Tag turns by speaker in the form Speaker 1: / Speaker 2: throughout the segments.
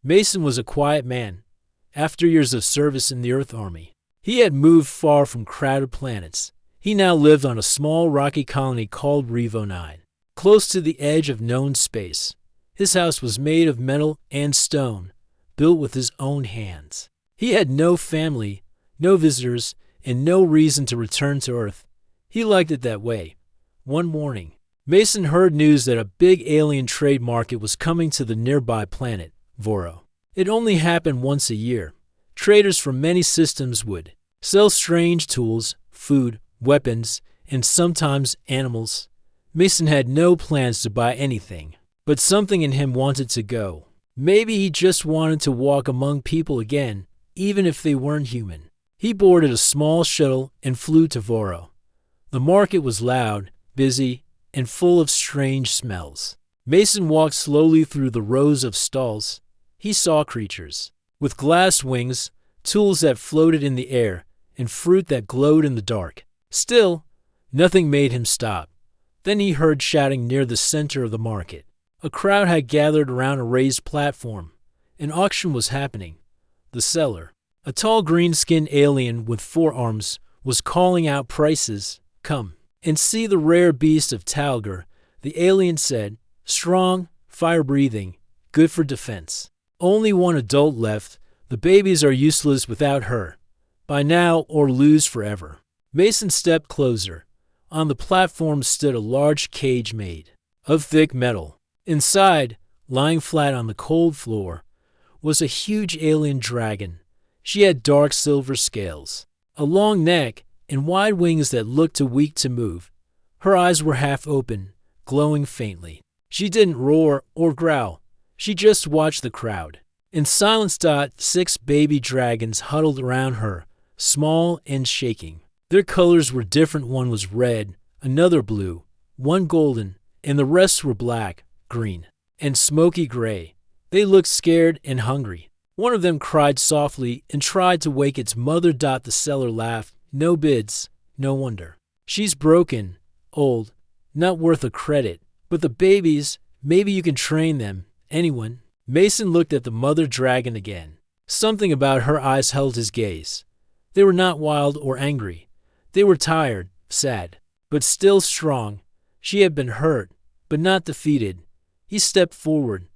Speaker 1: Mason was a quiet man. After years of service in the Earth Army, he had moved far from crowded planets. He now lived on a small rocky colony called Revo 9, close to the edge of known space. His house was made of metal and stone, built with his own hands. He had no family, no visitors, and no reason to return to Earth. He liked it that way. One morning, Mason heard news that a big alien trade market was coming to the nearby planet, Voro. It only happened once a year. Traders from many systems would sell strange tools, food, weapons, and sometimes animals. Mason had no plans to buy anything, but something in him wanted to go. Maybe he just wanted to walk among people again, even if they weren't human. He boarded a small shuttle and flew to Voro. The market was loud, busy, and full of strange smells. Mason walked slowly through the rows of stalls. He saw creatures with glass wings, tools that floated in the air, and fruit that glowed in the dark. Still, nothing made him stop. Then he heard shouting near the center of the market. A crowd had gathered around a raised platform. An auction was happening. The seller, a tall green-skinned alien with 4 arms, was calling out prices. "Come and see the rare beast of Talgar," the alien said. "Strong, fire-breathing, good for defense. Only one adult left. The babies are useless without her. Buy now or lose forever." Mason stepped closer. On the platform stood a large cage made of thick metal. Inside, lying flat on the cold floor, was a huge alien dragon. She had dark silver scales, a long neck, and wide wings that looked too weak to move. Her eyes were half open, glowing faintly. She didn't roar or growl. She just watched the crowd. In silence, 6 baby dragons huddled around her, small and shaking. Their colors were different. One was red, another blue, one golden, and the rest were black, green, and smoky gray. They looked scared and hungry. One of them cried softly and tried to wake its mother. The seller laughed. "No bids, no wonder. She's broken, old, not worth a credit. But the babies, maybe you can train them. Anyone." Mason looked at the mother dragon again. Something about her eyes held his gaze. They were not wild or angry. They were tired, sad, but still strong. She had been hurt, but not defeated. He stepped forward.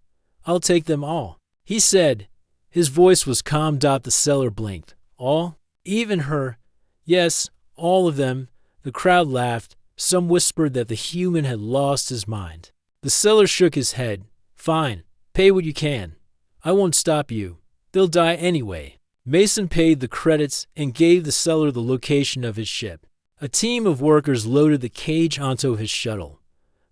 Speaker 1: "I'll take them all," he said. His voice was calm. The seller blinked. "All? Even her?" "Yes, all of them." The crowd laughed. Some whispered that the human had lost his mind. The seller shook his head. "Fine, pay what you can. I won't stop you. They'll die anyway." Mason paid the credits and gave the seller the location of his ship. A team of workers loaded the cage onto his shuttle.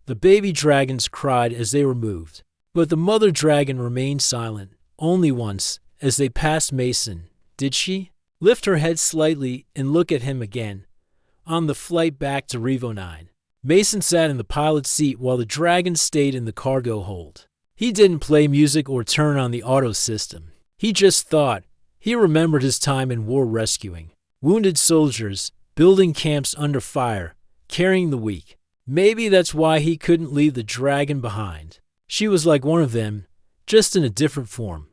Speaker 1: The baby dragons cried as they were moved, but the mother dragon remained silent. Only once, as they passed Mason, did she lift her head slightly and look at him again. On the flight back to Revo 9, Mason sat in the pilot's seat while the dragon stayed in the cargo hold. He didn't play music or turn on the auto system. He just thought. He remembered his time in war rescuing wounded soldiers, building camps under fire, carrying the weak. Maybe that's why he couldn't leave the dragon behind. She was like one of them, just in a different form,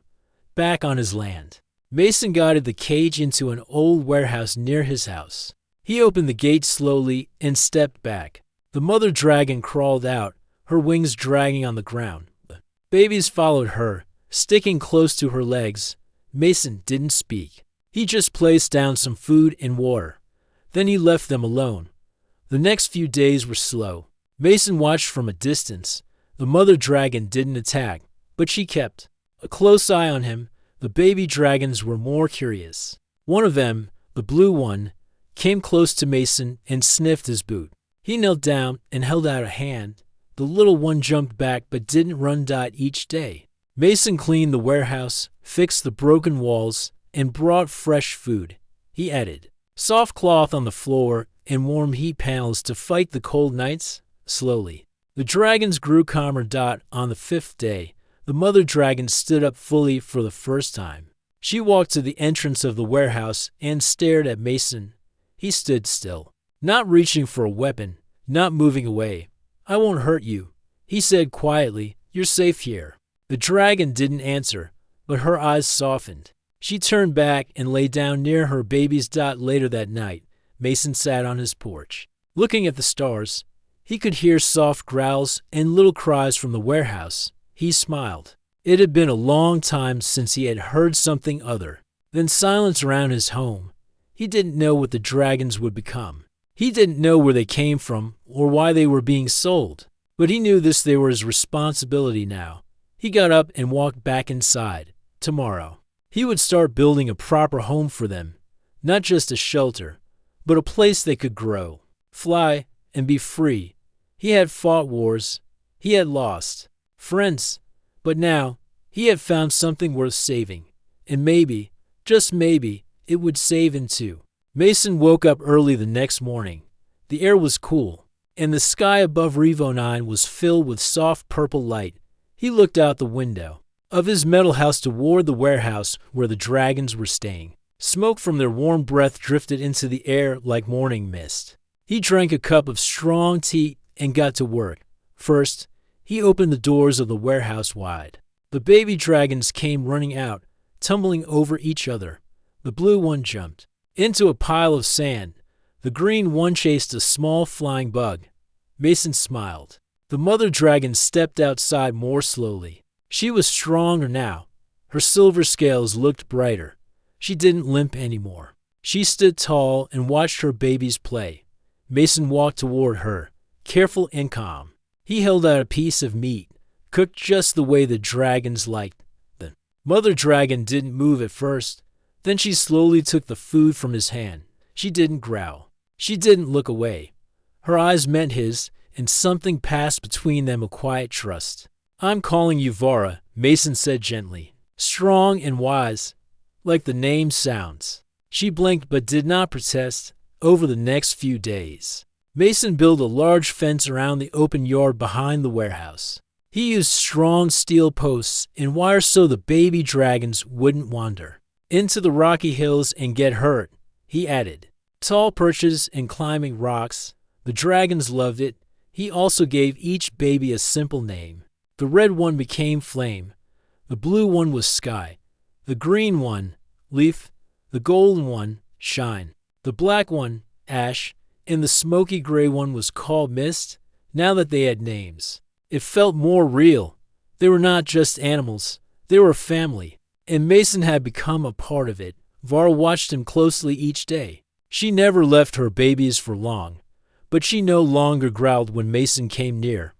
Speaker 1: back on his land. Mason guided the cage into an old warehouse near his house. He opened the gate slowly and stepped back. The mother dragon crawled out, her wings dragging on the ground. The babies followed her, sticking close to her legs. Mason didn't speak. He just placed down some food and water. Then he left them alone. The next few days were slow. Mason watched from a distance. The mother dragon didn't attack, but she kept a close eye on him. The baby dragons were more curious. One of them, the blue one, came close to Mason and sniffed his boot. He knelt down and held out a hand. The little one jumped back but didn't run. Each day, Mason cleaned the warehouse, fixed the broken walls, and brought fresh food. He added soft cloth on the floor and warm heat panels to fight the cold nights. Slowly, the dragons grew calmer. On the 5th day, the mother dragon stood up fully for the first time. She walked to the entrance of the warehouse and stared at Mason. He stood still, not reaching for a weapon, not moving away. "I won't hurt you," he said quietly. "You're safe here." The dragon didn't answer, but her eyes softened. She turned back and lay down near her baby's dot. Later that night, Mason sat on his porch. Looking at the stars, he could hear soft growls and little cries from the warehouse. He smiled. It had been a long time since he had heard something other than silence around his home. He didn't know what the dragons would become. He didn't know where they came from or why they were being sold. But he knew they were his responsibility now. He got up and walked back inside. Tomorrow, he would start building a proper home for them. Not just a shelter, but a place they could grow, fly, and be free. He had fought wars. He had lost friends. But now, he had found something worth saving. And maybe, just maybe, it would save him too. Mason woke up early the next morning. The air was cool, and the sky above Revo 9 was filled with soft purple light. He looked out the window of his metal house toward the warehouse where the dragons were staying. Smoke from their warm breath drifted into the air like morning mist. He drank a cup of strong tea and got to work. First, he opened the doors of the warehouse wide. The baby dragons came running out, tumbling over each other. The blue one jumped into a pile of sand. The green one chased a small flying bug. Mason smiled. The mother dragon stepped outside more slowly. She was stronger now. Her silver scales looked brighter. She didn't limp anymore. She stood tall and watched her babies play. Mason walked toward her, careful and calm. He held out a piece of meat, cooked just the way the dragons liked. The mother dragon didn't move at first. Then she slowly took the food from his hand. She didn't growl. She didn't look away. Her eyes met his, and something passed between them, a quiet trust. "I'm calling you Vara," Mason said gently. "Strong and wise, like the name sounds." She blinked but did not protest. Over the next few days, Mason built a large fence around the open yard behind the warehouse. He used strong steel posts and wires so the baby dragons wouldn't wander into the rocky hills and get hurt. He added tall perches and climbing rocks. The dragons loved it. He also gave each baby a simple name. The red one became Flame. The blue one was Sky. The green one, Leaf. The golden one, Shine. The black one, Ash. And the smoky gray one was called Mist. Now that they had names, it felt more real. They were not just animals. They were a family. And Mason had become a part of it. Vara watched him closely each day. She never left her babies for long, but she no longer growled when Mason came near.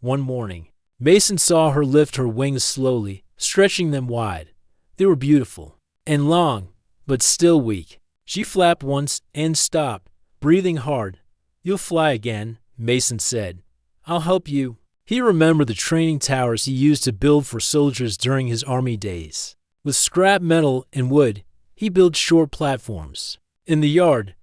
Speaker 1: One morning, Mason saw her lift her wings slowly, stretching them wide. They were beautiful and long, but still weak. She flapped once and stopped, breathing hard. "You'll fly again," Mason said. "I'll help you." He remembered the training towers he used to build for soldiers during his army days. With scrap metal and wood, he built short platforms. In the yard,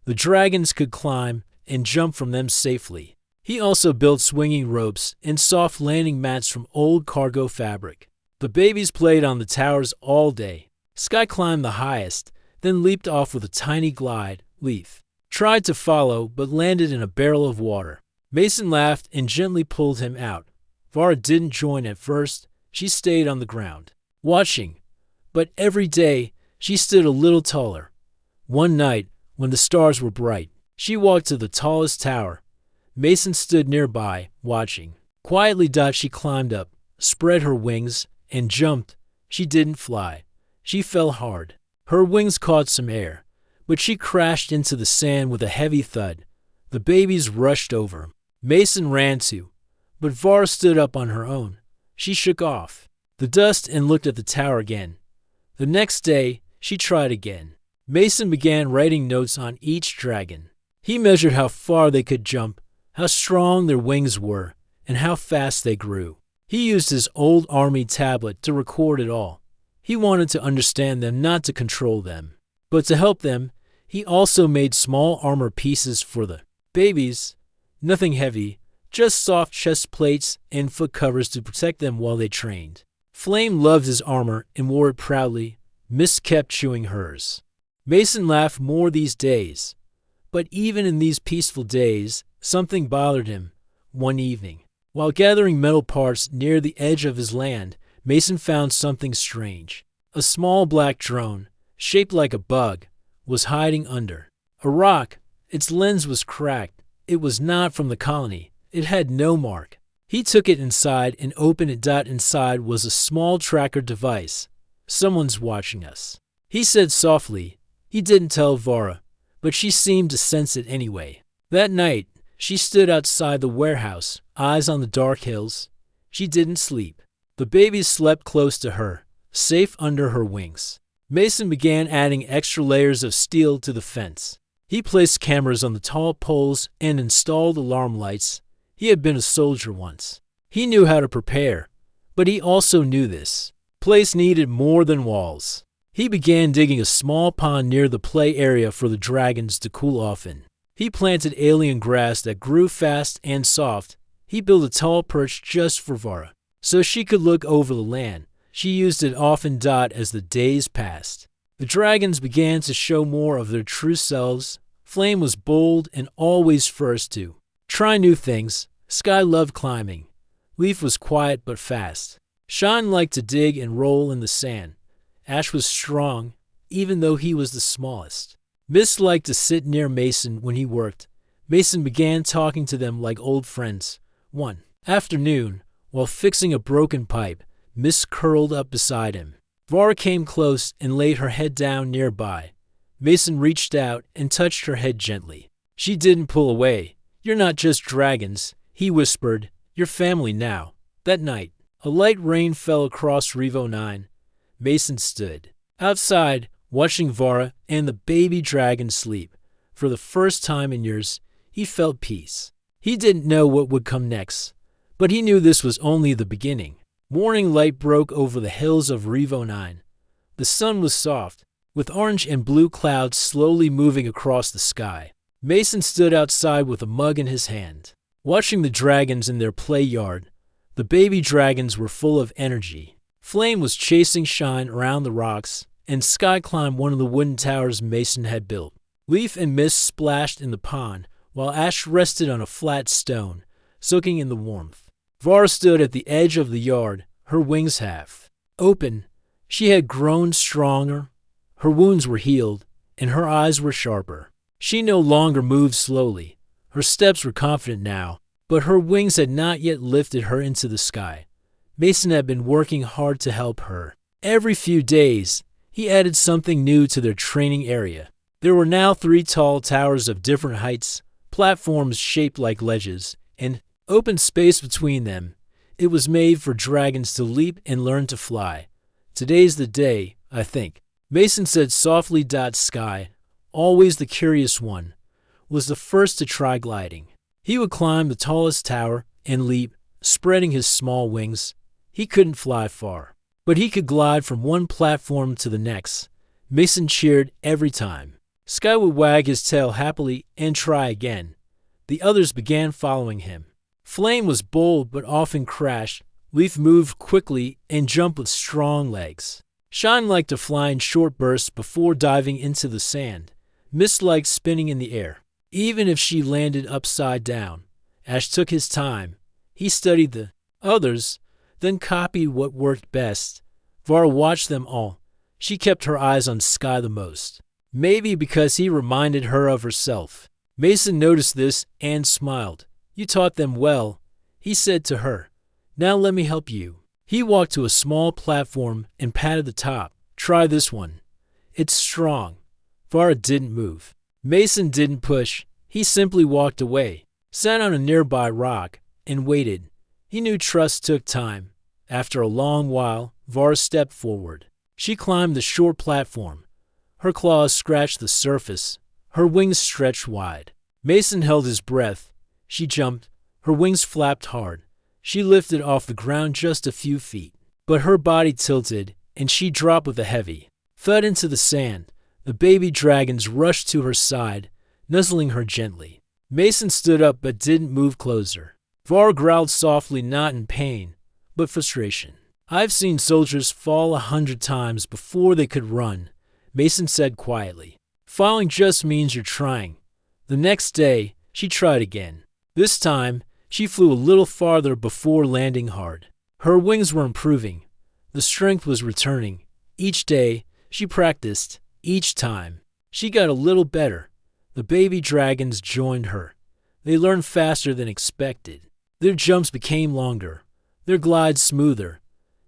Speaker 1: the dragons could climb and jump from them safely. He also built swinging ropes and soft landing mats from old cargo fabric. The babies played on the towers all day. Sky climbed the highest, then leaped off with a tiny glide. Leaf tried to follow, but landed in a barrel of water. Mason laughed and gently pulled him out. Vara didn't join at first. She stayed on the ground, watching. But every day, she stood a little taller. One night, when the stars were bright, she walked to the tallest tower. Mason stood nearby, watching. Quietly she climbed up, spread her wings, and jumped. She didn't fly. She fell hard. Her wings caught some air, but she crashed into the sand with a heavy thud. The babies rushed over. Mason ran too, but Vara stood up on her own. She shook off the dust and looked at the tower again. The next day, she tried again. Mason began writing notes on each dragon. He measured how far they could jump, how strong their wings were, and how fast they grew. He used his old army tablet to record it all. He wanted to understand them, not to control them. But to help them, he also made small armor pieces for the babies. Nothing heavy, just soft chest plates and foot covers to protect them while they trained. Flame loved his armor and wore it proudly. Mist kept chewing hers. Mason laughed more these days. But even in these peaceful days, something bothered him. One evening, while gathering metal parts near the edge of his land, Mason found something strange. A small black drone, shaped like a bug, was hiding under a rock. Its lens was cracked. It was not from the colony. It had no mark. He took it inside and opened it. Inside was a small tracker device. Someone's watching us, he said softly. He didn't tell Vara, but she seemed to sense it anyway. That night, she stood outside the warehouse, eyes on the dark hills. She didn't sleep. The babies slept close to her, safe under her wings. Mason began adding extra layers of steel to the fence. He placed cameras on the tall poles and installed alarm lights. He had been a soldier once. He knew how to prepare, but he also knew this place needed more than walls. He began digging a small pond near the play area for the dragons to cool off in. He planted alien grass that grew fast and soft. He built a tall perch just for Vara, so she could look over the land. She used it often. As the days passed, the dragons began to show more of their true selves. Flame was bold and always first to try new things. Sky loved climbing. Leaf was quiet but fast. Shine liked to dig and roll in the sand. Ash was strong, even though he was the smallest. Mist liked to sit near Mason when he worked. Mason began talking to them like old friends. One afternoon, while fixing a broken pipe, Mist curled up beside him. Vara came close and laid her head down nearby. Mason reached out and touched her head gently. She didn't pull away. "You're not just dragons," he whispered. "You're family now." That night, a light rain fell across Revo 9. Mason stood outside, watching Vara and the baby dragon sleep. For the first time in years, he felt peace. He didn't know what would come next, but he knew this was only the beginning. Morning light broke over the hills of Revo 9. The sun was soft, with orange and blue clouds slowly moving across the sky. Mason stood outside with a mug in his hand, watching the dragons in their play yard. The baby dragons were full of energy. Flame was chasing Shine around the rocks, and Sky climbed one of the wooden towers Mason had built. Leaf and Mist splashed in the pond, while Ash rested on a flat stone, soaking in the warmth. Vara stood at the edge of the yard, her wings half open. She had grown stronger. Her wounds were healed, and her eyes were sharper. She no longer moved slowly. Her steps were confident now, but her wings had not yet lifted her into the sky. Mason had been working hard to help her. Every few days, he added something new to their training area. There were now 3 tall towers of different heights, platforms shaped like ledges, and open space between them. It was made for dragons to leap and learn to fly. "Today's the day, I think," Mason said softly. Sky, always the curious one, was the first to try gliding. He would climb the tallest tower and leap, spreading his small wings. He couldn't fly far, but he could glide from one platform to the next. Mason cheered every time. Sky would wag his tail happily and try again. The others began following him. Flame was bold but often crashed. Leaf moved quickly and jumped with strong legs. Shine liked to fly in short bursts before diving into the sand. Mist liked spinning in the air, even if she landed upside down. Ash took his time. He studied the others, then copied what worked best. Vara watched them all. She kept her eyes on Sky the most, maybe because he reminded her of herself. Mason noticed this and smiled. "You taught them well," he said to her. "Now let me help you." He walked to a small platform and patted the top. "Try this one. It's strong." Vara didn't move. Mason didn't push. He simply walked away, sat on a nearby rock, and waited. He knew trust took time. After a long while, Vara stepped forward. She climbed the short platform. Her claws scratched the surface. Her wings stretched wide. Mason held his breath. She jumped. Her wings flapped hard. She lifted off the ground just a few feet, but her body tilted, and she dropped with a heavy thud into the sand. The baby dragons rushed to her side, nuzzling her gently. Mason stood up but didn't move closer. Vara growled softly, not in pain, but frustration. "I've seen soldiers fall 100 times before they could run," Mason said quietly. "Falling just means you're trying." The next day, she tried again. This time, she flew a little farther before landing hard. Her wings were improving. The strength was returning. Each day, she practiced. Each time, she got a little better. The baby dragons joined her. They learned faster than expected. Their jumps became longer, their glides smoother.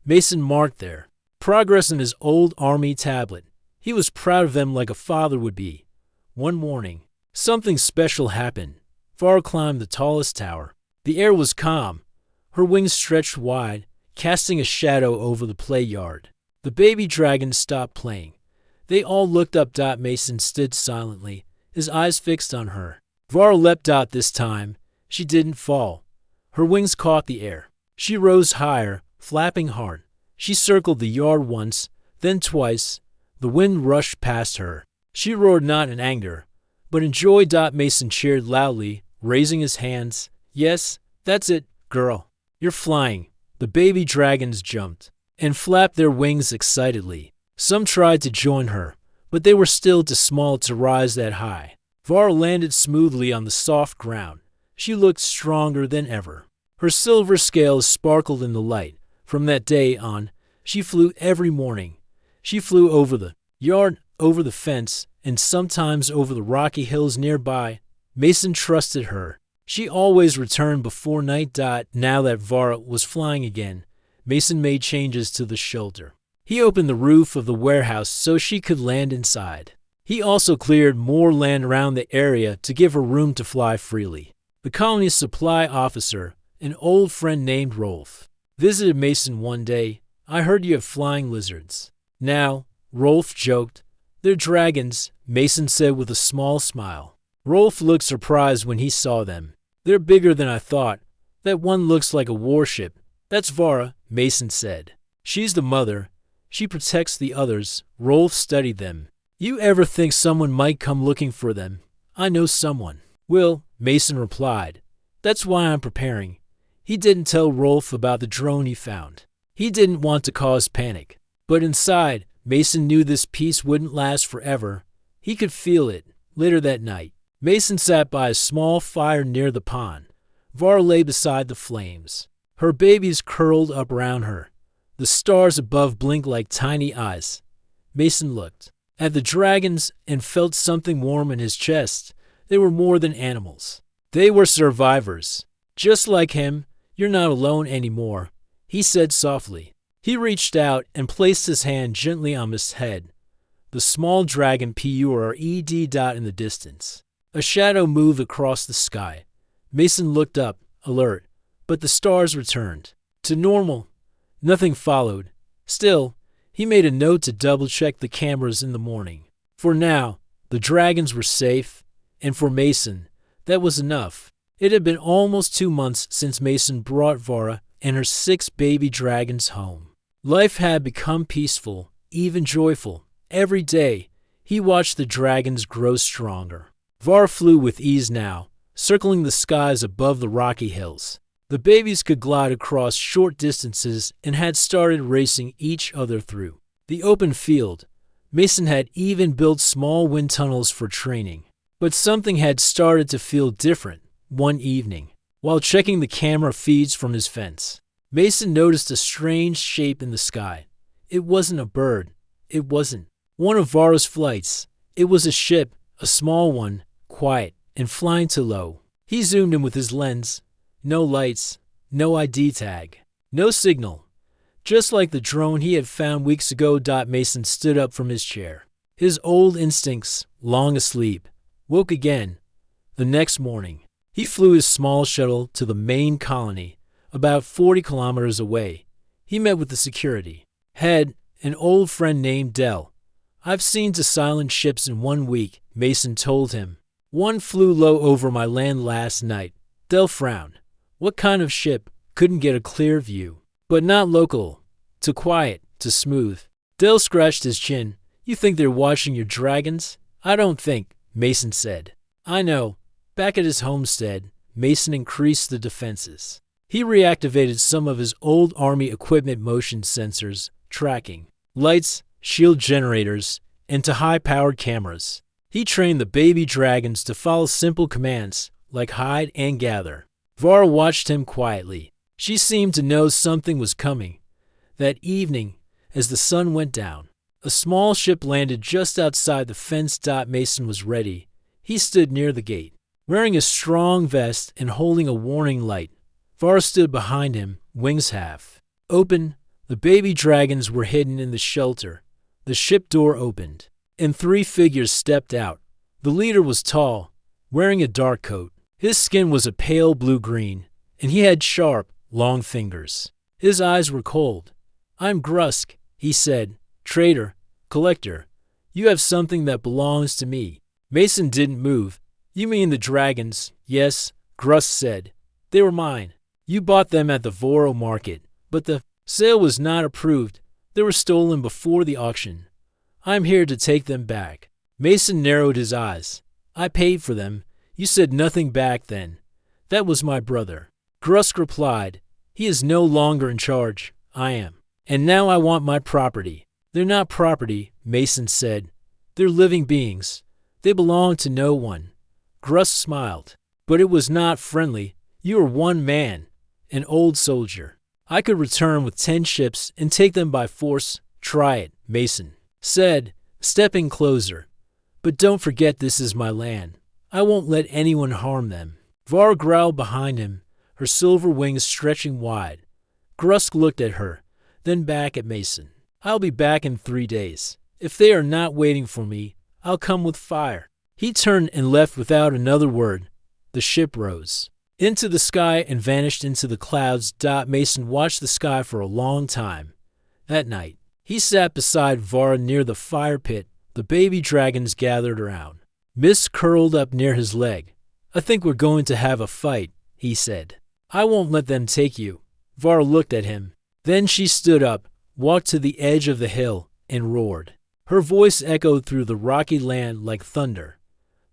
Speaker 1: Mason marked their progress in his old army tablet. He was proud of them like a father would be. One morning, something special happened. Varra climbed the tallest tower. The air was calm. Her wings stretched wide, casting a shadow over the play yard. The baby dragons stopped playing. They all looked up. Mason stood silently, his eyes fixed on her. Varra leapt out this time. She didn't fall. Her wings caught the air. She rose higher, flapping hard. She circled the yard once, then twice. The wind rushed past her. She roared not in anger, but in joy. Mason cheered loudly, raising his hands. Yes, that's it, girl. You're flying. The baby dragons jumped and flapped their wings excitedly. Some tried to join her, but they were still too small to rise that high. Varra landed smoothly on the soft ground. She looked stronger than ever. Her silver scales sparkled in the light. From that day on, she flew every morning. She flew over the yard, over the fence, and sometimes over the rocky hills nearby. Mason trusted her. She always returned before night. Now that Varra was flying again, Mason made changes to the shelter. He opened the roof of the warehouse so she could land inside. He also cleared more land around the area to give her room to fly freely. The colony's supply officer, an old friend named Rolf, visited Mason one day. I heard you have flying lizards. Now, Rolf joked. They're dragons, Mason said with a small smile. Rolf looked surprised when he saw them. They're bigger than I thought. That one looks like a warship. That's Varra, Mason said. She's the mother. She protects the others. Rolf studied them. You ever think someone might come looking for them? I know someone. Will, Mason replied. That's why I'm preparing. He didn't tell Rolf about the drone he found. He didn't want to cause panic. But inside, Mason knew this peace wouldn't last forever. He could feel it. Later that night, Mason sat by a small fire near the pond. Varra lay beside the flames. Her babies curled up around her. The stars above blinked like tiny eyes. Mason looked at the dragons and felt something warm in his chest. They were more than animals. They were survivors. Just like him, you're not alone anymore, he said softly. He reached out and placed his hand gently on his head. The small dragon Pured in the distance. A shadow moved across the sky. Mason looked up, alert, but the stars returned to normal. Nothing followed. Still, he made a note to double-check the cameras in the morning. For now, the dragons were safe, and for Mason, that was enough. It had been almost 2 months since Mason brought Varra and her 6 baby dragons home. Life had become peaceful, even joyful. Every day, he watched the dragons grow stronger. Varra flew with ease now, circling the skies above the rocky hills. The babies could glide across short distances and had started racing each other through the open field. Mason had even built small wind tunnels for training. But something had started to feel different one evening. While checking the camera feeds from his fence, Mason noticed a strange shape in the sky. It wasn't a bird. It wasn't one of Varra's flights. It was a ship, a small one, quiet, and flying too low. He zoomed in with his lens. No lights, no ID tag, no signal. Just like the drone he had found weeks ago. Mason stood up from his chair. His old instincts, long asleep, woke again. The next morning, he flew his small shuttle to the main colony, about 40 kilometers away. He met with the security head, an old friend named Dell. I've seen 2 silent ships in 1 week, Mason told him. One flew low over my land last night. Dell frowned. What kind of ship? Couldn't get a clear view. But not local. Too quiet, too smooth. Dell scratched his chin. You think they're watching your dragons? I don't think, Mason said. I know. Back at his homestead, Mason increased the defenses. He reactivated some of his old army equipment motion sensors, tracking, lights, shield generators, and to high-powered cameras. He trained the baby dragons to follow simple commands, like hide and gather. Varra watched him quietly. She seemed to know something was coming. That evening, as the sun went down, a small ship landed just outside the fence. Mason was ready. He stood near the gate, wearing a strong vest and holding a warning light. Var stood behind him, wings half open. The baby dragons were hidden in the shelter. The ship door opened, and 3 figures stepped out. The leader was tall, wearing a dark coat. His skin was a pale blue-green, and he had sharp, long fingers. His eyes were cold. "I'm Grusk," he said. "Trader, collector. You have something that belongs to me." Mason didn't move. "You mean the dragons?" "Yes," Grusk said. "They were mine. You bought them at the Voro market, but the sale was not approved. They were stolen before the auction. I'm here to take them back." Mason narrowed his eyes. "I paid for them. You said nothing back then." "That was my brother," Grusk replied. "He is no longer in charge. I am. And now I want my property." "They're not property," Mason said. "They're living beings. They belong to no one." Grusk smiled, but it was not friendly. "You are one man, an old soldier. I could return with 10 ships and take them by force." "Try it," Mason said, stepping closer. "But don't forget this is my land. I won't let anyone harm them." Var growled behind him, her silver wings stretching wide. Grusk looked at her, then back at Mason. "I'll be back in 3 days. If they are not waiting for me, I'll come with fire." He turned and left without another word. The ship rose into the sky and vanished into the clouds. Mason watched the sky for a long time. That night, he sat beside Vara near the fire pit. The baby dragons gathered around. Mist curled up near his leg. "I think we're going to have a fight," he said. "I won't let them take you." Vara looked at him. Then she stood up, walked to the edge of the hill, and roared. Her voice echoed through the rocky land like thunder.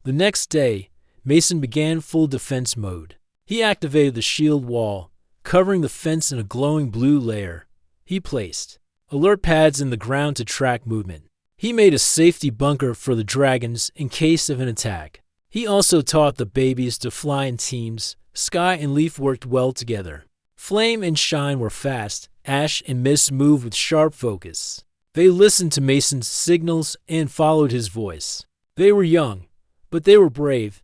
Speaker 1: The next day, Mason began full defense mode. He activated the shield wall, covering the fence in a glowing blue layer. He placed alert pads in the ground to track movement. He made a safety bunker for the dragons in case of an attack. He also taught the babies to fly in teams. Sky and Leaf worked well together. Flame and Shine were fast. Ash and Mist moved with sharp focus. They listened to Mason's signals and followed his voice. They were young, but they were brave.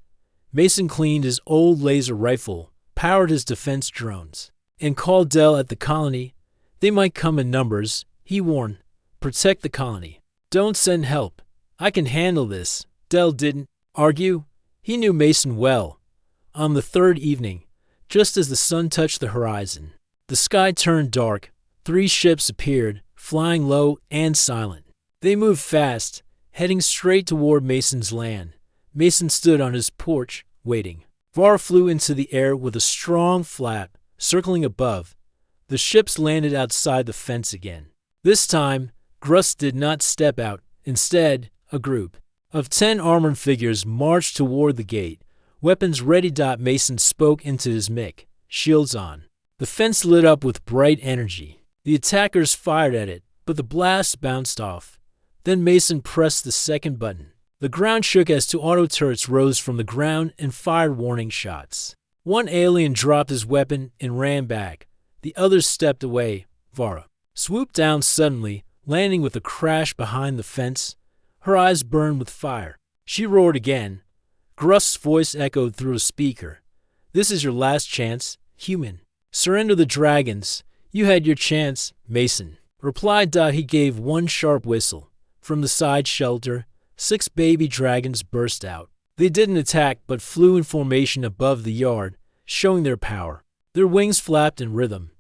Speaker 1: Mason cleaned his old laser rifle, powered his defense drones, and called Dell at the colony. They might come in numbers, he warned. Protect the colony. Don't send help. I can handle this. Dell didn't argue. He knew Mason well. On the 3rd evening, just as the sun touched the horizon, the sky turned dark. 3 ships appeared, flying low and silent. They moved fast, heading straight toward Mason's land. Mason stood on his porch, waiting. Var flew into the air with a strong flap, circling above. The ships landed outside the fence again. This time, Grusk did not step out. Instead, a group of 10 armored figures marched toward the gate, weapons ready. Mason spoke into his mic, shields on. The fence lit up with bright energy. The attackers fired at it, but the blast bounced off. Then Mason pressed the second button. The ground shook as 2 auto turrets rose from the ground and fired warning shots. One alien dropped his weapon and ran back. The others stepped away. Vara swooped down suddenly, landing with a crash behind the fence. Her eyes burned with fire. She roared again. Grusk's voice echoed through a speaker. "This is your last chance, human. Surrender the dragons. You had your chance," Mason replied. He gave one sharp whistle. From the side shelter, 6 baby dragons burst out. They didn't attack but flew in formation above the yard, showing their power. Their wings flapped in rhythm.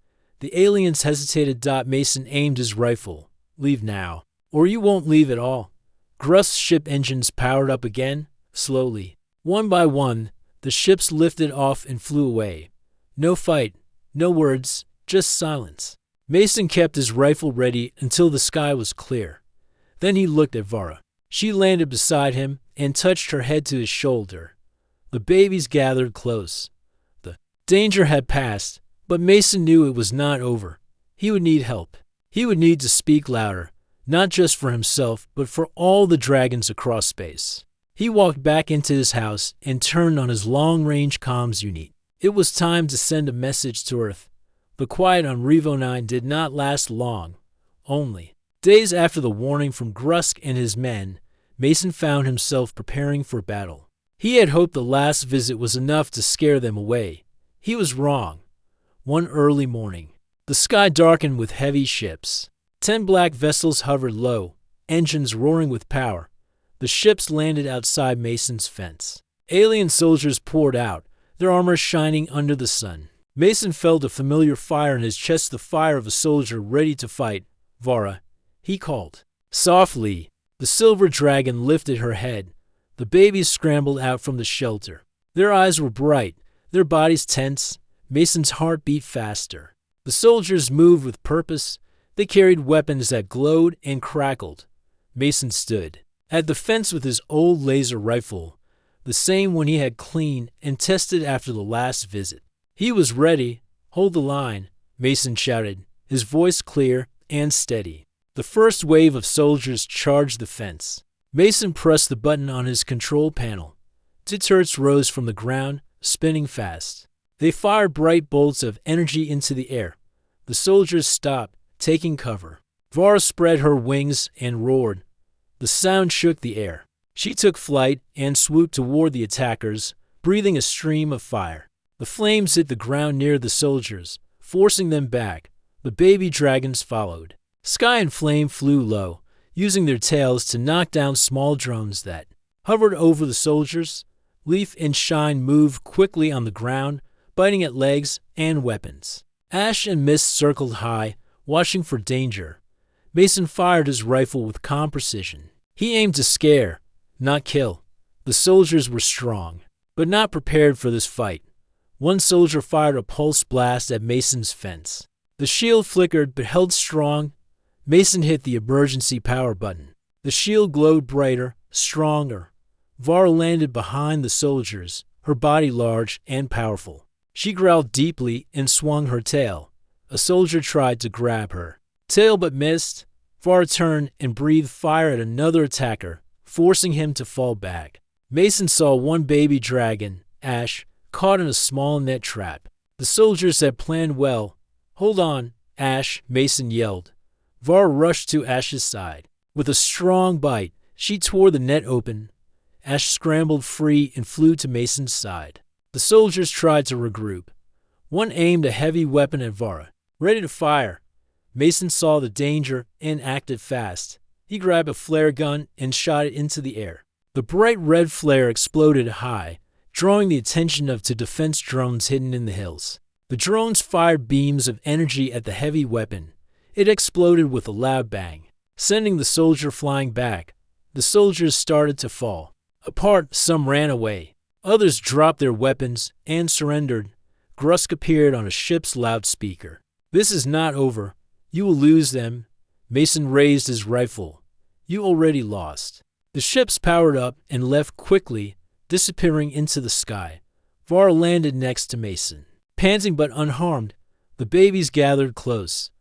Speaker 1: The aliens hesitated. Mason aimed his rifle. "Leave now, or you won't leave at all." Grusk's ship engines powered up again, slowly. One by one, the ships lifted off and flew away. No fight, no words, just silence. Mason kept his rifle ready until the sky was clear. Then he looked at Vara. She landed beside him and touched her head to his shoulder. The babies gathered close. The danger had passed, but Mason knew it was not over. He would need help. He would need to speak louder, not just for himself, but for all the dragons across space. He walked back into his house and turned on his long-range comms unit. It was time to send a message to Earth. The quiet on Revo 9 did not last long. Only days after the warning from Grusk and his men, Mason found himself preparing for battle. He had hoped the last visit was enough to scare them away. He was wrong. One early morning, the sky darkened with heavy ships. 10 black vessels hovered low, engines roaring with power. The ships landed outside Mason's fence. Alien soldiers poured out, their armor shining under the sun. Mason felt a familiar fire in his chest, the fire of a soldier ready to fight. "Vara," he called. Softly, the silver dragon lifted her head. The babies scrambled out from the shelter. Their eyes were bright, their bodies tense. Mason's heart beat faster. The soldiers moved with purpose. They carried weapons that glowed and crackled. Mason stood at the fence with his old laser rifle, the same one he had cleaned and tested after the last visit. He was ready. "Hold the line," Mason shouted, his voice clear and steady. The first wave of soldiers charged the fence. Mason pressed the button on his control panel. 2 turrets rose from the ground, spinning fast. They fired bright bolts of energy into the air. The soldiers stopped, taking cover. Vara spread her wings and roared. The sound shook the air. She took flight and swooped toward the attackers, breathing a stream of fire. The flames hit the ground near the soldiers, forcing them back. The baby dragons followed. Sky and Flame flew low, using their tails to knock down small drones that hovered over the soldiers. Leaf and Shine moved quickly on the ground, biting at legs and weapons. Ash and Mist circled high, watching for danger. Mason fired his rifle with calm precision. He aimed to scare, not kill. The soldiers were strong, but not prepared for this fight. One soldier fired a pulse blast at Mason's fence. The shield flickered but held strong. Mason hit the emergency power button. The shield glowed brighter, stronger. Vara landed behind the soldiers, her body large and powerful. She growled deeply and swung her tail. A soldier tried to grab her tail but missed. Vara turned and breathed fire at another attacker, forcing him to fall back. Mason saw one baby dragon, Ash, caught in a small net trap. The soldiers had planned well. "Hold on, Ash," Mason yelled. Vara rushed to Ash's side. With a strong bite, she tore the net open. Ash scrambled free and flew to Mason's side. The soldiers tried to regroup. One aimed a heavy weapon at Vara, ready to fire. Mason saw the danger and acted fast. He grabbed a flare gun and shot it into the air. The bright red flare exploded high, drawing the attention of 2 defense drones hidden in the hills. The drones fired beams of energy at the heavy weapon. It exploded with a loud bang, sending the soldier flying back. The soldiers started to fall apart. Some ran away. Others dropped their weapons and surrendered. Grusk appeared on a ship's loudspeaker. "This is not over. You will lose them." Mason raised his rifle. "You already lost." The ships powered up and left quickly, disappearing into the sky. Vara landed next to Mason, panting but unharmed. The babies gathered close.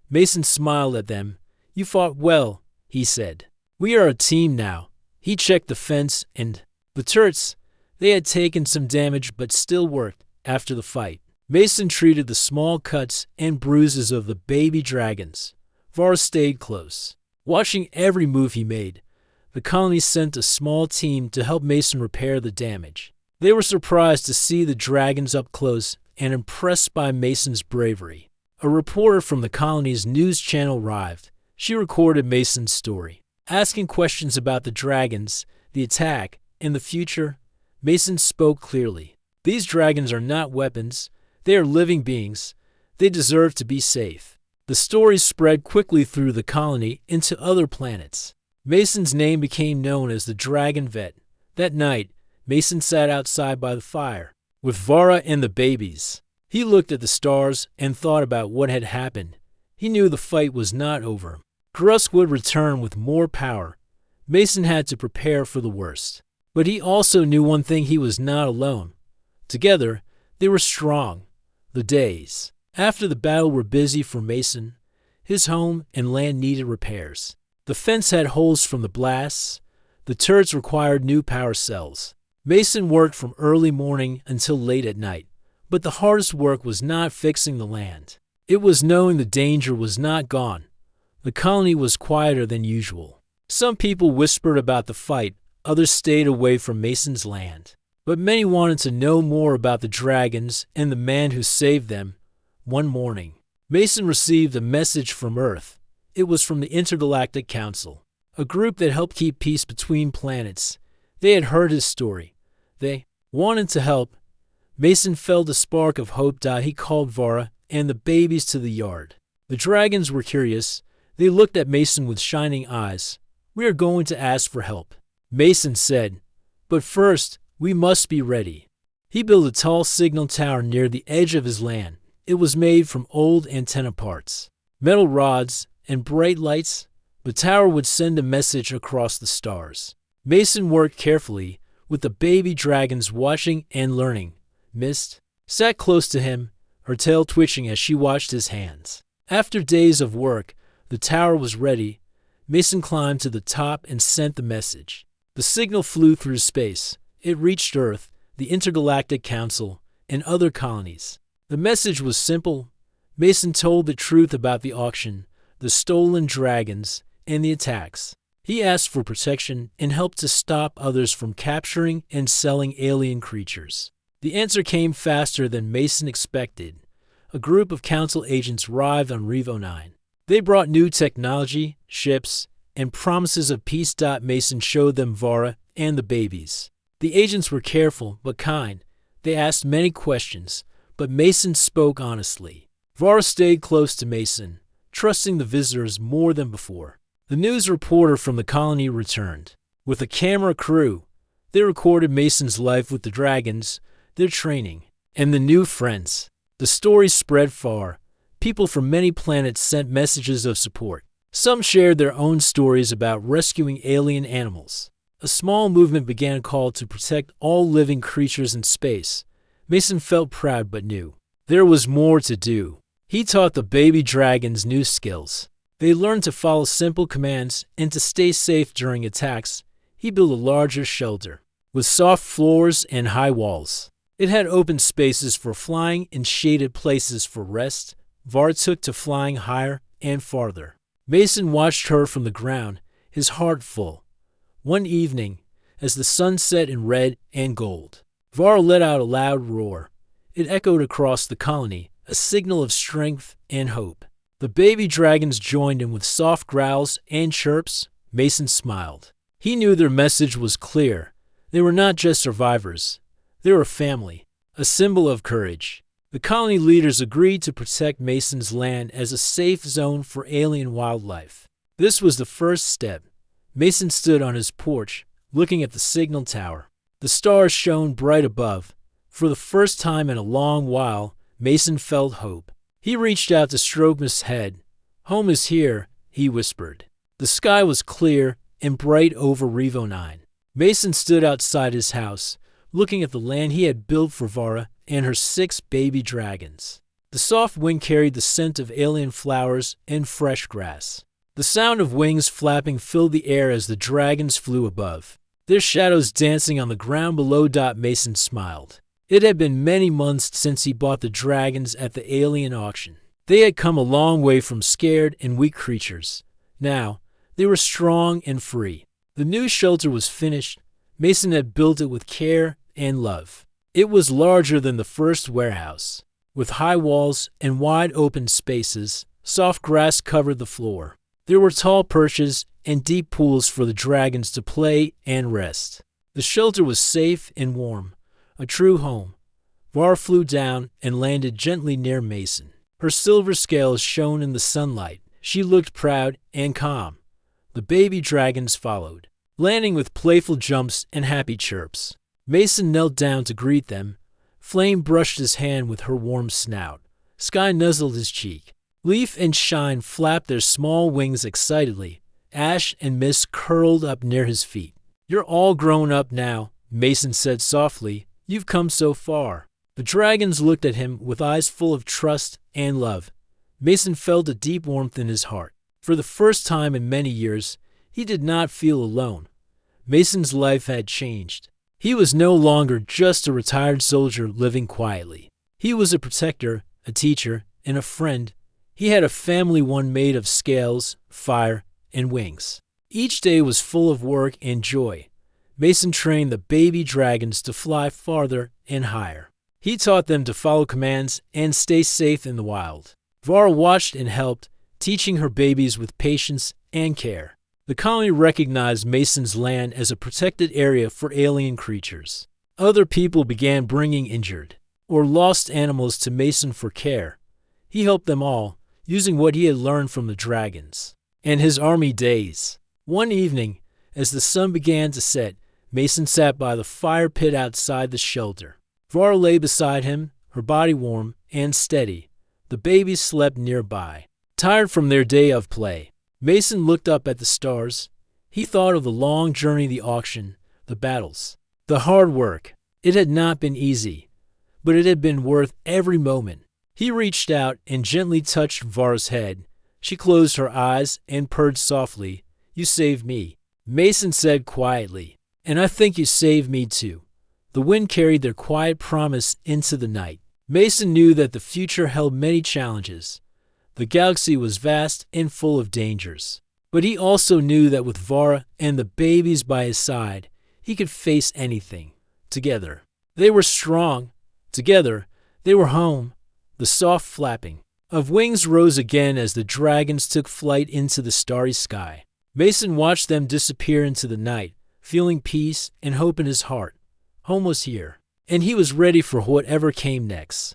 Speaker 1: Mason smiled at them. "You fought well," he said. "We are a team now." He checked the fence and the turrets. They had taken some damage but still worked after the fight. Mason treated the small cuts and bruises of the baby dragons. Vara stayed close, watching every move he made. The colony sent a small team to help Mason repair the damage. They were surprised to see the dragons up close and impressed by Mason's bravery. A reporter from the colony's news channel arrived. She recorded Mason's story, asking questions about the dragons, the attack, and the future. Mason spoke clearly. "These dragons are not weapons. They are living beings. They deserve to be safe." The story spread quickly through the colony into other planets. Mason's name became known as the Dragon Vet. That night, Mason sat outside by the fire with Vara and the babies. He looked at the stars and thought about what had happened. He knew the fight was not over. Grusk would return with more power. Mason had to prepare for the worst. But he also knew one thing: he was not alone. Together, they were strong. The days after the battle were busy for Mason. His home and land needed repairs. The fence had holes from the blasts. The turrets required new power cells. Mason worked from early morning until late at night. But the hardest work was not fixing the land. It was knowing the danger was not gone. The colony was quieter than usual. Some people whispered about the fight, others stayed away from Mason's land. But many wanted to know more about the dragons and the man who saved them. One morning, Mason received a message from Earth. It was from the Intergalactic Council, a group that helped keep peace between planets. They had heard his story. They wanted to help. Mason felt a spark of hope. He called Vara and the babies to the yard. The dragons were curious. They looked at Mason with shining eyes. "We are going to ask for help," Mason said. "But first, we must be ready." He built a tall signal tower near the edge of his land. It was made from old antenna parts, metal rods, and bright lights. The tower would send a message across the stars. Mason worked carefully, with the baby dragons watching and learning. Mist sat close to him, her tail twitching as she watched his hands. After days of work, the tower was ready. Mason climbed to the top and sent the message. The signal flew through space. It reached Earth, the Intergalactic Council, and other colonies. The message was simple. Mason told the truth about the auction, the stolen dragons, and the attacks. He asked for protection and helped to stop others from capturing and selling alien creatures. The answer came faster than Mason expected. A group of council agents arrived on Revo 9. They brought new technology, ships, and promises of peace. Mason showed them Vara and the babies. The agents were careful but kind. They asked many questions, but Mason spoke honestly. Vara stayed close to Mason, trusting the visitors more than before. The news reporter from the colony returned. With a camera crew, they recorded Mason's life with the dragons, their training, and the new friends. The story spread far. People from many planets sent messages of support. Some shared their own stories about rescuing alien animals. A small movement began a call to protect all living creatures in space. Mason felt proud but knew there was more to do. He taught the baby dragons new skills. They learned to follow simple commands and to stay safe during attacks. He built a larger shelter with soft floors and high walls. It had open spaces for flying and shaded places for rest. Vara took to flying higher and farther. Mason watched her from the ground, his heart full. One evening, as the sun set in red and gold, Vara let out a loud roar. It echoed across the colony, a signal of strength and hope. The baby dragons joined in with soft growls and chirps. Mason smiled. He knew their message was clear. They were not just survivors. They were family, a symbol of courage. The colony leaders agreed to protect Mason's land as a safe zone for alien wildlife. This was the first step. Mason stood on his porch, looking at the signal tower. The stars shone bright above. For the first time in a long while, Mason felt hope. He reached out to stroke his head. "Home is here," he whispered. The sky was clear and bright over Revo 9. Mason stood outside his house, looking at the land he had built for Vara and her 6 baby dragons. The soft wind carried the scent of alien flowers and fresh grass. The sound of wings flapping filled the air as the dragons flew above, their shadows dancing on the ground below. Mason smiled. It had been many months since he bought the dragons at the alien auction. They had come a long way from scared and weak creatures. Now, they were strong and free. The new shelter was finished. Mason had built it with care and love. It was larger than the first warehouse. With high walls and wide open spaces, soft grass covered the floor. There were tall perches and deep pools for the dragons to play and rest. The shelter was safe and warm, a true home. Vara flew down and landed gently near Mason. Her silver scales shone in the sunlight. She looked proud and calm. The baby dragons followed, landing with playful jumps and happy chirps. Mason knelt down to greet them. Flame brushed his hand with her warm snout. Sky nuzzled his cheek. Leaf and Shine flapped their small wings excitedly. Ash and Mist curled up near his feet. "You're all grown up now," Mason said softly. "You've come so far." The dragons looked at him with eyes full of trust and love. Mason felt a deep warmth in his heart. For the first time in many years, he did not feel alone. Mason's life had changed. He was no longer just a retired soldier living quietly. He was a protector, a teacher, and a friend He had a family one made of scales, fire, and wings. Each day was full of work and joy. Mason trained the baby dragons to fly farther and higher. He taught them to follow commands and stay safe in the wild. Vara watched and helped, teaching her babies with patience and care. The colony recognized Mason's land as a protected area for alien creatures. Other people began bringing injured or lost animals to Mason for care. He helped them all, using what he had learned from the dragons and his army days. One evening, as the sun began to set, Mason sat by the fire pit outside the shelter. Vara lay beside him, her body warm and steady. The babies slept nearby, tired from their day of play. Mason looked up at the stars. He thought of the long journey, the auction, the battles, the hard work. It had not been easy, but it had been worth every moment. He reached out and gently touched Vara's head. She closed her eyes and purred softly. "You saved me," Mason said quietly. "And I think you saved me too." The wind carried their quiet promise into the night. Mason knew that the future held many challenges. The galaxy was vast and full of dangers. But he also knew that with Vara and the babies by his side, he could face anything. Together, they were strong. Together, they were home. The soft flapping of wings rose again as the dragons took flight into the starry sky. Mason watched them disappear into the night, feeling peace and hope in his heart. Home was here, and he was ready for whatever came next.